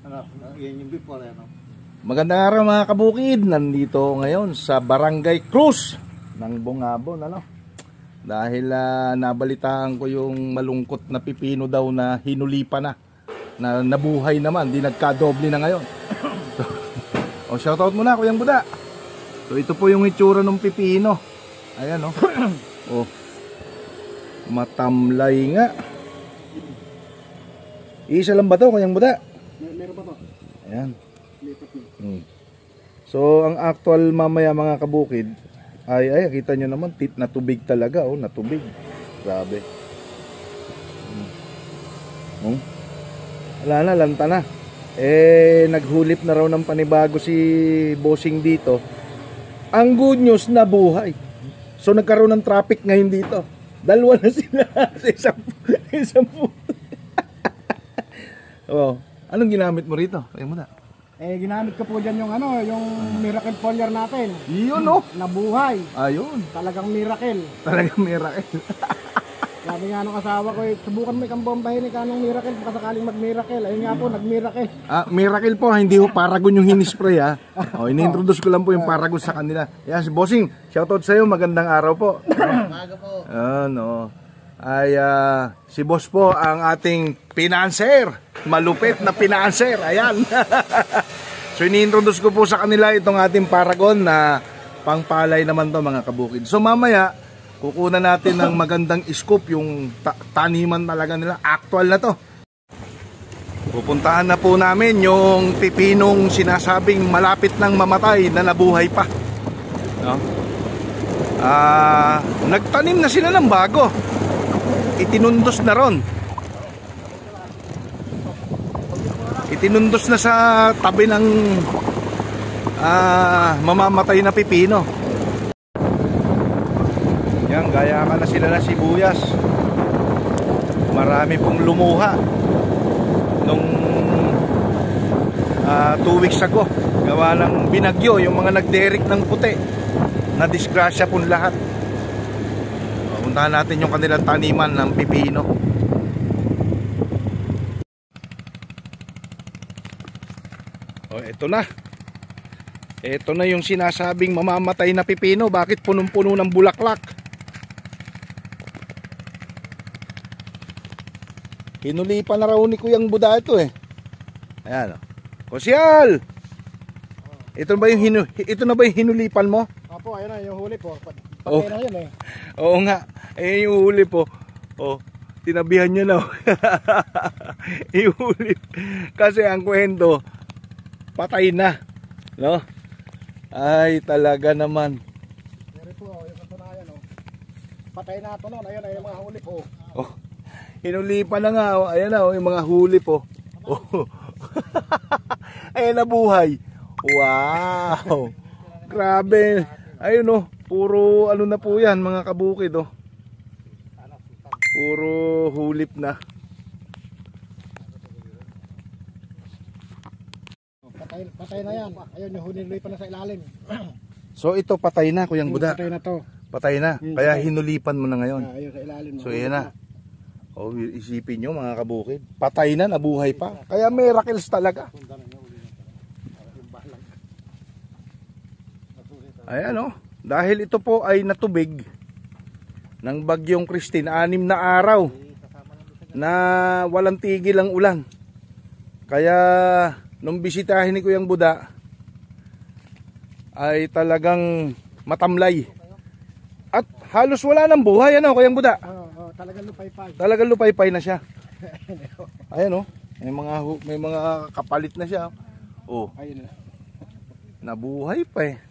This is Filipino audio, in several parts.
Ano, yan yung before, ano. Magandang araw mga kabukid. Nandito ngayon sa Barangay Cruz ng Bungabon, ano? Dahil nabalitaan ko yung malungkot na pipino daw na hinulipa na nabuhay naman, di nagkadoble na ngayon. O shoutout muna Kuyang Buda. So ito po yung itsura ng pipino. Ayan oh. Oh. Matamlay nga. Isa lang ba to Kuyang Buda? Meron pa to. Ayan. So ang actual mamaya mga kabukid ay kita nyo naman natubig talaga oh, natubig. Grabe. Wala na, lanta na. Naghulip na raw ng panibago si bossing dito. Ang good news, nabuhay. So nagkaroon ng traffic ngayon dito. Dalawa na sila sa isang oh, anong ginamit mo rito? Ay mo na. Ginamit ko po dyan yung ano, yung miracle foliar natin. Yun oh. Nabuhay. Ayun. Talagang miracle. Talagang miracle. Sabi nga nung asawa ko, subukan mo ikang bombahin ni kanong miracle baka sakaling mag-miracle. Ayun nga po, nag-miracle. Miracle po, hindi ho Paragon yung hinispray ha. Ini-introduce ko lang po yung Paragon sa kanila. Yan, si Bossing, shoutout sa iyo, magandang araw po. Maga po. Ano, si Boss po ang ating financer. Malupit na financer, ayan. So ini-introduce ko po sa kanila itong ating Paragon na pangpalay naman to mga kabukid. So mamaya, kukunan natin ng magandang scoop yung taniman talaga nila. Actual na to. Pupuntahan na po namin yung pipinong sinasabing malapit nang mamatay na nabuhay pa. No? Nagtanim na sila ng bago. Itinundos na ron. Itinundos na sa tabi ng mamamatay na pipino. Yan, gaya ka na sila na sibuyas. Marami pong lumuha nung 2 weeks ago. Gawa ng binagyo, yung mga nagderik ng puti. Na-disgrasya pong lahat. Puntahan natin yung kanilang taniman ng pipino. Oh, ito na. Ito na yung sinasabing mamamatay na pipino. Bakit punong-puno ng bulaklak? Hinulipan na raw ni Kuyang Buda ito eh. Ayan oh. Kosyal! Ito na ba yung hinulipan mo? Opo, ayun na yung huli po. Oh. Na yun eh. Oo nga. Ayun yung huli po. Oh, tinabihan niya na. Ihuli. Kasi ang kwento, patay na. No? Ay, talaga naman. Pero po, yung katunayan oh. Patay na ito noon. Ayun na yung mga huli po. Oh. Hinulipan na nga, oh. Ayan na, oh, yung mga huli po. Oh. Ayan na buhay. Wow. Grabe. Ayun oh, puro ano na po yan mga kabukid oh. Puro hulip na. Patay na yan. Ayun yung hinulipan na sa ilalim. So ito patay na Kuyang Buda. Patay na to. Patay na. Kaya hinulipan mo na ngayon. Ayun sa ilalim. So yan na. Oh, isipin nyo mga kabukid. Patay na, nabuhay pa. Kaya miracles talaga. Ayan oh. Dahil ito po ay natubig ng bagyong Christine, 6 na araw na walang tigil ang ulan. Kaya nung bisitahin ni Kuyang Buda ay talagang matamlay. At halos wala nang buhay ano Kuyang Buda. Talagang lupay-pay. Talagang lupay-pay na siya. Ayan oh. May mga kapalit na siya. Oh. Ayun na. Nabuhay pa eh.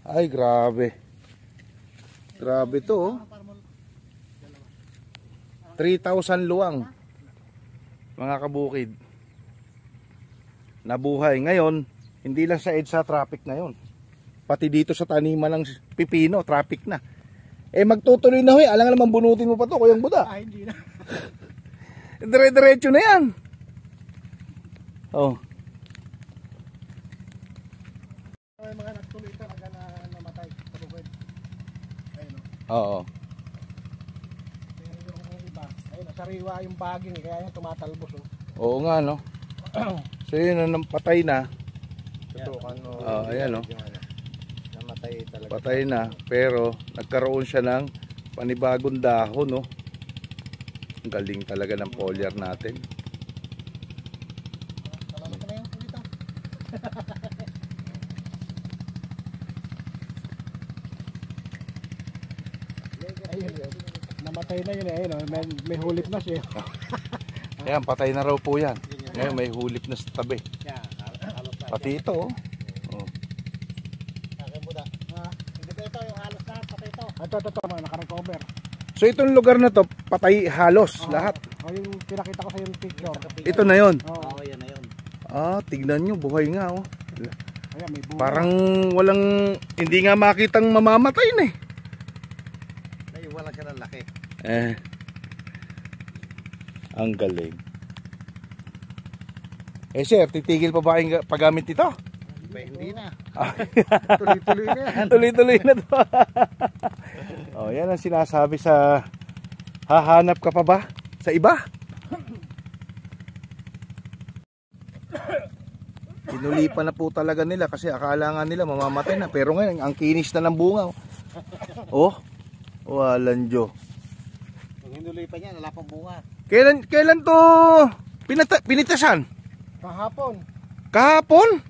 Ay grabe. Grabe to oh. 3,000 luwang. Mga kabukid. Nabuhay. Ngayon, hindi lang sa EDSA traffic na yon. Pati dito sa taniman ng pipino, traffic na. Magtutuloy na ho eh. Alang naman bunutin mo pa to, Kuyang Buda. Hindi na. Dire-diretso na yan. Oh. May mga nagtuloy ito na namatay sa bukid. Ayun o. Oo. Pero yung iba, ayun sariwa yung baging, kaya yan tumatalbos. Oh. Oo nga, no? So yun, patay na. Tutukan mo. Ayan, no? Namatay talaga. Patay na, pero nagkaroon siya ng panibagong dahon, no? Ang galing talaga ng foliar natin. Salamat na yung dito. Ayun, yun. Namatay na yun eh. Ayun, oh. May hulip na siya. Ayan, patay na raw po yan. Ngayon may hulip na sa tabi. Pati ito, oh. Oh. Akin mo na. Hindi pa ito, yung halos lahat, patay ito. Ito, mga nakarecover. So itong lugar na to, patay halos lahat. Yung pinakita ko sa yung picture. Ito na yon. Oo, yan na yun. Tignan nyo, buhay nga, oh. Ayan, may bunga. Parang walang, hindi nga makitang mamamatay na eh. Naiwalan ka ng laki. Ang galing. Sir, titigil pa ba kayong paggamit nito? Hindi na. Tuloy-tuloy na yan. Tuloy-tuloy na to. Yan ang sinasabi sa hahanap ka pa ba sa iba? Inulipan na po talaga nila kasi akala nga nila mamamatay na. Pero ngayon, ang kinis na ng bunga. Oh, walang Diyo. Kung hinulipan niya, wala pang bunga. Kailan to pinitasan? Kahapon. Kahapon?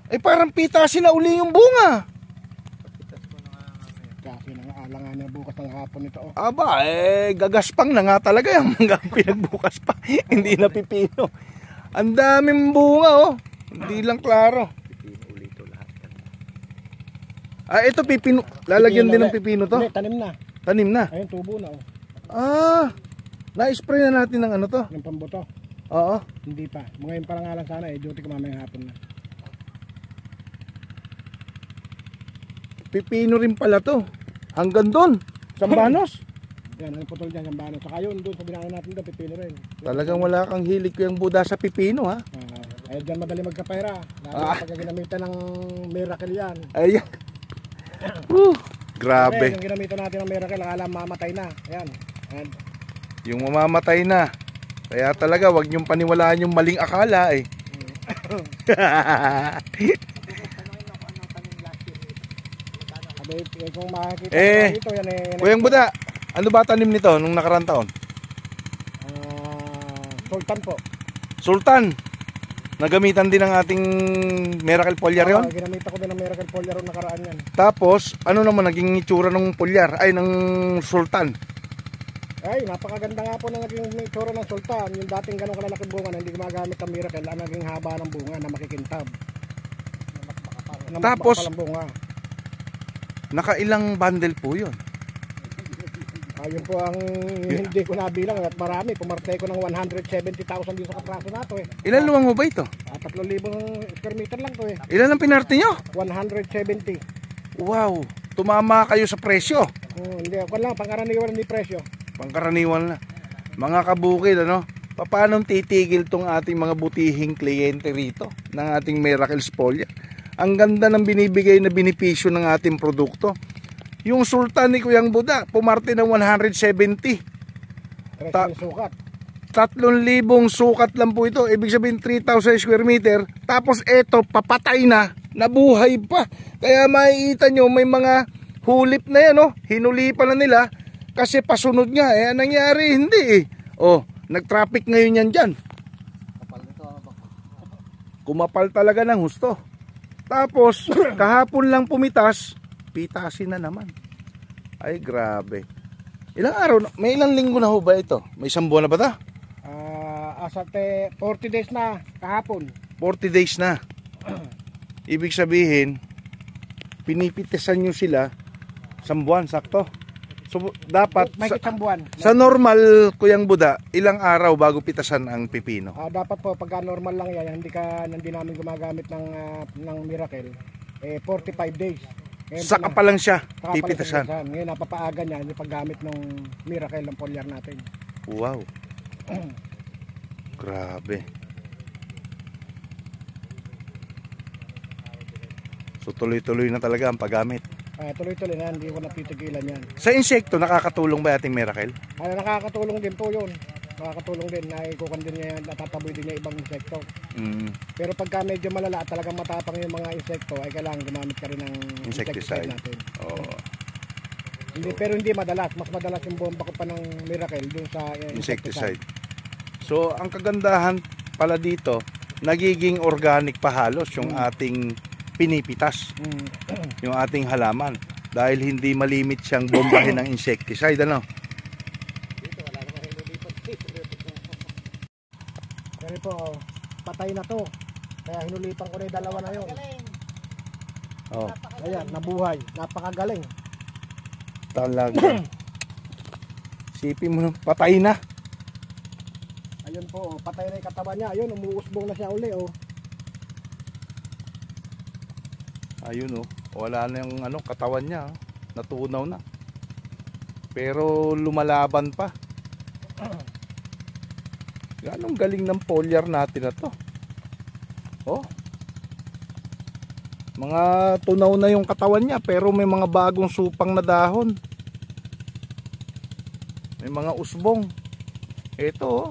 Ay parang pitasin na uli yung bunga. Kasi nang-aalangan niya bukas ng hapon ito. Oh. Aba, gagaspang na nga talaga yung hanggang pinagbukas pa. Hindi na pipino. Ang daming bunga, oh. Hindi lang klaro. Pipino ulito lahat. Ito pipino. Lalagyan din ng pipino to. Hindi, tanim na. Tanim na. Ayun, tubo na. Oh. Na-spray na natin ng ano to. Yung pambuto. Oo. Hindi pa. Ngayon pa lang sana duty ko mamayang hapon na. Pipino rin pala to. Hanggang doon. Sambanos. Yan, ang putol dyan, yung bano. Saka yun, doon sa binangan natin doon, pipino rin. Talagang wala kang hilig ko yung Buddha sa pipino, ha? Ay, dyan madali magkapera. Lalo pag ginamitan ng miracle yan. Ayan. Grabe. Yung ginamitan natin ng miracle, akala mamatay na. Ayan. And, Yung mamamatay na. Kaya talaga, wag niyong paniwalaan yung maling akala, eh. kung makikita dito, yan Kuyang Buddha, ano ba tanim nito nung nakarang taon? Sultan po. Sultan. Nagamitan din ng ating Miracle Foliar yun. Ginamita ko din ng Miracle Foliar nakaraan yan. Tapos, ano naman naging itsura ng Foliar? Ay, ng Sultan. Ay, napakaganda nga po na naging itsura ng Sultan. Yung dating ganong kalalaking bunga na hindi gumagamit ng Miracle, ang naging haba ng bunga na makikintab. Tapos, bunga. Nakailang bundle po yun? Ayun po ang hindi ko nabilang at marami. Pumarte ko ng 170,000 dito sa kapraso na to eh. Ilan luwang mo ba ito? 3,000 square meter lang to eh. Ilan ang pinarte nyo? 170. Wow, tumama kayo sa presyo. Hindi, ako lang, pangkaraniwan ni presyo. Pangkaraniwan na. Mga kabukid, ano? Paano titigil tong ating mga butihing kliyente rito ng ating Miracle Foliar? Ang ganda ng binibigay na benepisyo ng ating produkto. Yung Sultan ni Kuyang Buddha, pumarte ng 170. Sukat. 3,000 sukat lang po ito. Ibig sabihin 3,000 square meter. Tapos eto, papatay na. Nabuhay pa. Kaya makikita nyo, may mga hulip na yan. Oh. Hinulipan na nila. Kasi pasunod nga. Anong nangyari? Hindi eh. Oh, nag-traffic ngayon yan dyan. Kumapal talaga ng husto. Tapos, kahapon lang pumitas, pitasin na naman. Ay, grabe. Ilang araw na? May ilang linggo na ho ba ito? May isang buwan na ba ito? Asate 40 days na kahapon. 40 days na. Ibig sabihin, pinipitisan nyo sila isang buwan, sakto. So, dapat, May isang buwan. sa normal, Kuyang Buddha, ilang araw bago pitasan ang pipino? Dapat po, pagka normal lang yan, hindi namin gumagamit ng Miracle, 45 days. Ngayon Saka pa lang siya, saka pipitasan. pala ngayon, napapaaga niya yung paggamit ng Miracle ng foliar natin. Wow. Grabe. So tuloy-tuloy na talaga ang paggamit. Tuloy-tuloy na, hindi ko napitigilan yan. Sa insekto, nakakatulong ba ating Miracle? Nakakatulong din po yun. Nakakatulong din, naikukan din niya, natataboy din niya ibang insekto. Mm. Pero pagka medyo malala at talagang matapang yung mga insekto, ay kailangan gumamit ka rin ng Insecticide. natin. Oo. Hindi, pero hindi madalas. Mas madalas yung bomba ko pa ng Miracle dun sa Insecticide. So, ang kagandahan pala dito, nagiging organic pa halos yung ating pinipitas, yung ating halaman. Dahil hindi malimit siyang bombahin ng insecticide, ano? Pero po, patay na to. Kaya hinulipan ko na yung dalawa na yun. Oh, Ayan, nabuhay. Napakagaling. talaga. Sipin mo, patay na. Ayun po, patay na yung katawan niya. Ayun, umuusbong na siya uli. Oh. Ayun oh, wala na yung katawan niya, natunaw na. Pero lumalaban pa. Ganong galing ng foliar natin na to. Oh. Mga tunaw na yung katawan niya pero may mga bagong supang na dahon. May mga usbong. Ito oh.